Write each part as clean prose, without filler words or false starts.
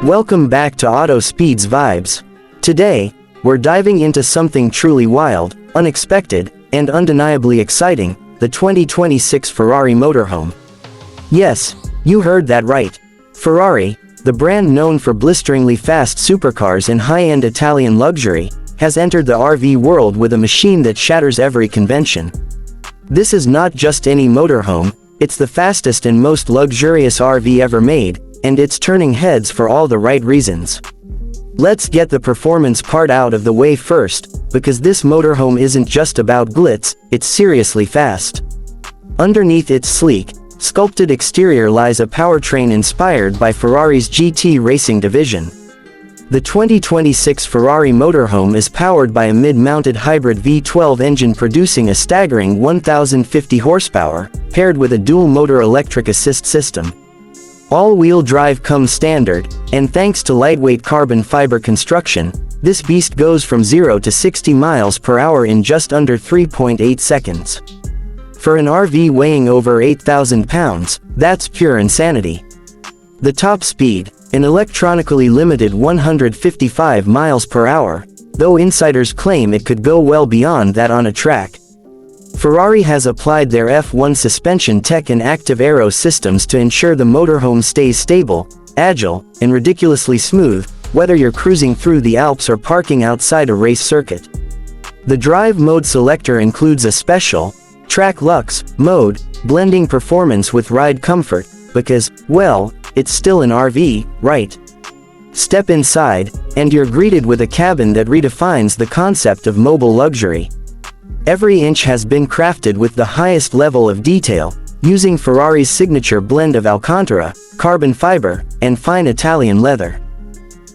Welcome back to Auto Speed's Vibes. Today, we're diving into something truly wild, unexpected, and undeniably exciting, the 2026 Ferrari Motorhome. Yes, you heard that right. Ferrari, the brand known for blisteringly fast supercars and high-end Italian luxury, has entered the RV world with a machine that shatters every convention. This is not just any motorhome, it's the fastest and most luxurious RV ever made, and it's turning heads for all the right reasons. Let's get the performance part out of the way first, because this motorhome isn't just about glitz, it's seriously fast. Underneath its sleek, sculpted exterior lies a powertrain inspired by Ferrari's GT racing division. The 2026 Ferrari Motorhome is powered by a mid-mounted hybrid V12 engine producing a staggering 1,050 horsepower, paired with a dual-motor electric assist system. All-wheel drive comes standard, and thanks to lightweight carbon fiber construction, this beast goes from 0 to 60 miles per hour in just under 3.8 seconds. For an RV weighing over 8,000 pounds, that's pure insanity. The top speed, an electronically limited 155 miles per hour, though insiders claim it could go well beyond that on a track. Ferrari has applied their F1 suspension tech and active aero systems to ensure the motorhome stays stable, agile, and ridiculously smooth, whether you're cruising through the Alps or parking outside a race circuit. The drive mode selector includes a special Track Luxe mode, blending performance with ride comfort, because, well, it's still an RV, right? Step inside, and you're greeted with a cabin that redefines the concept of mobile luxury. Every inch has been crafted with the highest level of detail, using Ferrari's signature blend of Alcantara, carbon fiber, and fine Italian leather.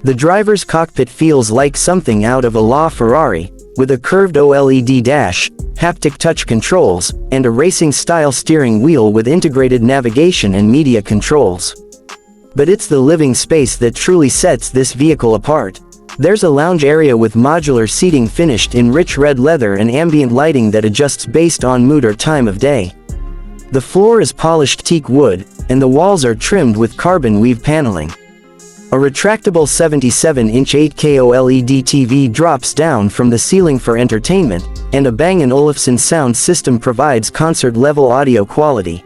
The driver's cockpit feels like something out of a LaFerrari, with a curved OLED dash, haptic touch controls, and a racing-style steering wheel with integrated navigation and media controls. But it's the living space that truly sets this vehicle apart. There's a lounge area with modular seating finished in rich red leather and ambient lighting that adjusts based on mood or time of day. The floor is polished teak wood, and the walls are trimmed with carbon weave paneling. A retractable 77-inch 8K OLED TV drops down from the ceiling for entertainment, and a Bang & Olufsen sound system provides concert-level audio quality.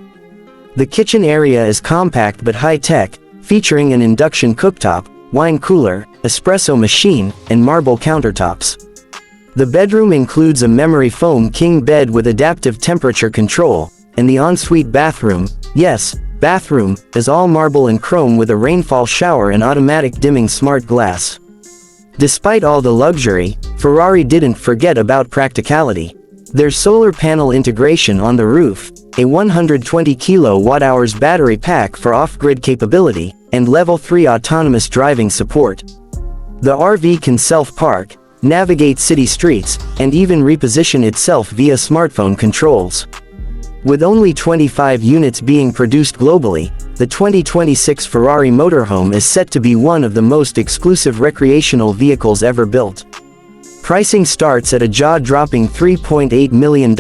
The kitchen area is compact but high-tech, featuring an induction cooktop, wine cooler, espresso machine, and marble countertops. The bedroom includes a memory foam king bed with adaptive temperature control, and the ensuite bathroom, yes, bathroom, is all marble and chrome with a rainfall shower and automatic dimming smart glass. Despite all the luxury, Ferrari didn't forget about practicality. There's solar panel integration on the roof, a 120 kWh battery pack for off-grid capability, and Level 3 autonomous driving support. The RV can self-park, navigate city streets, and even reposition itself via smartphone controls. With only 25 units being produced globally, the 2026 Ferrari Motorhome is set to be one of the most exclusive recreational vehicles ever built. Pricing starts at a jaw-dropping $3.8 million,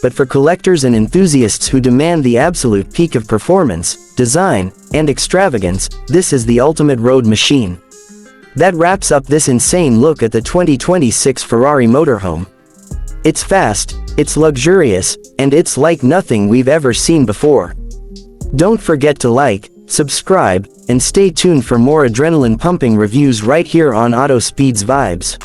but for collectors and enthusiasts who demand the absolute peak of performance, design, and extravagance, this is the ultimate road machine. That wraps up this insane look at the 2026 Ferrari Motorhome. It's fast, it's luxurious, and it's like nothing we've ever seen before. Don't forget to like, subscribe, and stay tuned for more adrenaline-pumping reviews right here on Auto Speed's Vibes.